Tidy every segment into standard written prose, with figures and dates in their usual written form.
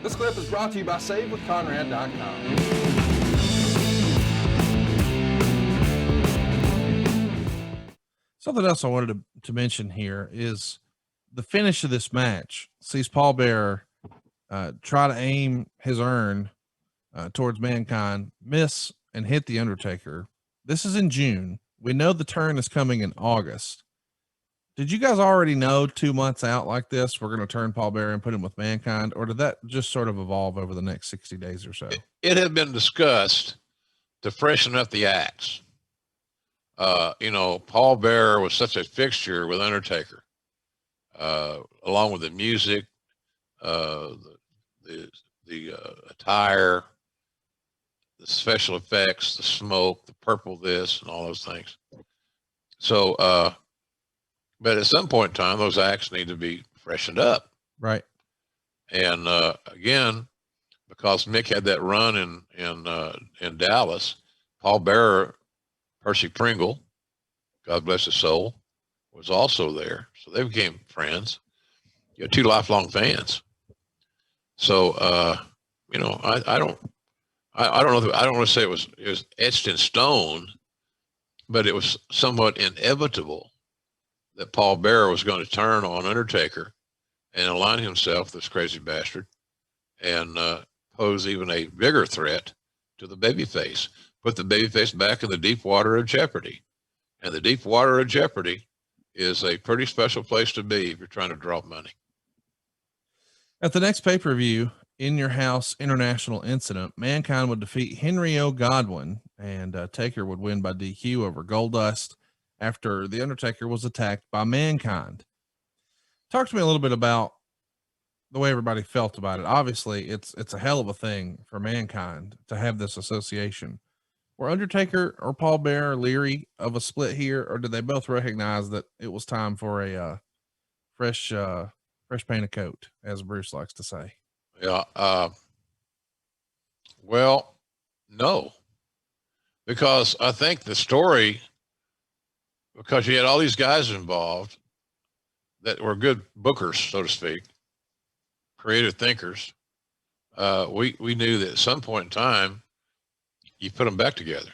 This clip is brought to you by SaveWithConrad.com. Something else I wanted to mention here is the finish of this match sees Paul Bearer try to aim his urn towards Mankind, miss, and hit the Undertaker. This is in June. We know the turn is coming in August. Did you guys already know 2 months out like this, we're going to turn Paul Bearer and put him with Mankind, or did that just sort of evolve over the next 60 days or so? It had been discussed to freshen up the acts. Paul Bearer was such a fixture with Undertaker, along with the music, the attire, the special effects, the smoke, the purple this, and all those things. So, but at some point in time, those acts need to be freshened up. Right. And again, because Mick had that run in Dallas, Paul Bearer, Percy Pringle, God bless his soul, was also there. So they became friends. You had two lifelong fans. So, I don't know. I don't want to say it was etched in stone, but it was somewhat inevitable that Paul Bearer was going to turn on Undertaker and align himself with this crazy bastard and pose even a bigger threat to the babyface. Put the babyface back in the deep water of jeopardy. And the deep water of jeopardy is a pretty special place to be if you're trying to draw money. At the next pay-per-view, In Your House International Incident, Mankind would defeat Henry O. Godwin, and Taker would win by DQ over Goldust after the Undertaker was attacked by Mankind. Talk to me a little bit about the way everybody felt about it. Obviously, it's a hell of a thing for Mankind to have this association. Were Undertaker or Paul Bearer leery of a split here, or did they both recognize that it was time for a fresh paint of coat, as Bruce likes to say? Yeah. Well, no, because I think the story, because you had all these guys involved that were good bookers, so to speak, creative thinkers. We knew that at some point in time, you put them back together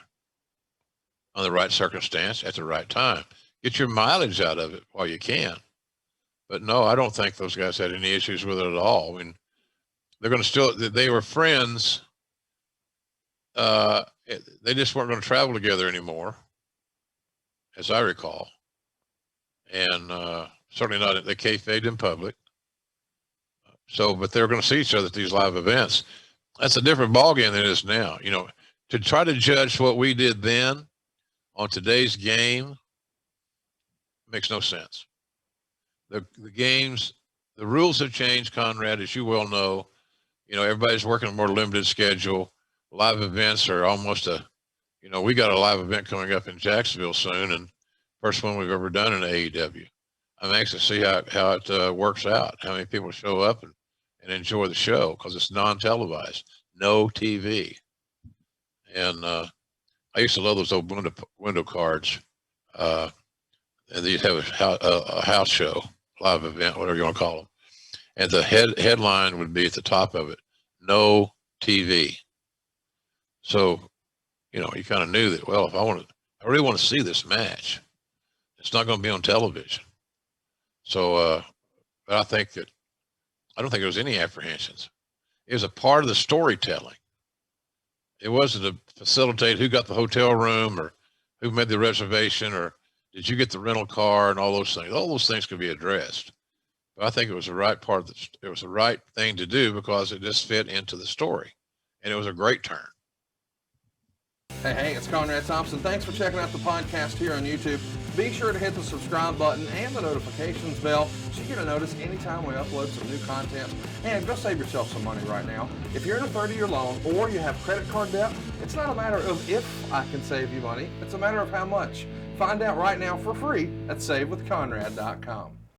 on the right circumstance at the right time. Get your mileage out of it while you can. But no, I don't think those guys had any issues with it at all. I mean, they were friends. They just weren't going to travel together anymore, as I recall. And certainly not, they kayfabed in public. So, but they were going to see each other at these live events. That's a different ballgame than it is now. To try to judge what we did then on today's game makes no sense. The rules have changed, Conrad, as you well know. Everybody's working a more limited schedule. Live events are almost we got a live event coming up in Jacksonville soon, and first one we've ever done in AEW. I'm anxious to see how it works out, how many people show up and enjoy the show, because it's non-televised, no TV. And I used to love those old window cards. And they'd have a house show, live event, whatever you want to call them. And the headline would be at the top of it, no TV. So, you kind of knew that, well, if I really want to see this match, it's not going to be on television. So, but I don't think there was any apprehensions. It was a part of the storytelling. It wasn't to facilitate who got the hotel room or who made the reservation or did you get the rental car and all those things. All those things could be addressed. But I think it was the right part it was the right thing to do because it just fit into the story. And it was a great turn. Hey, it's Conrad Thompson. Thanks for checking out the podcast here on YouTube. Be sure to hit the subscribe button and the notifications bell so you get a notice anytime we upload some new content. And go save yourself some money right now. If you're in a 30-year loan or you have credit card debt, it's not a matter of if I can save you money. It's a matter of how much. Find out right now for free at SaveWithConrad.com.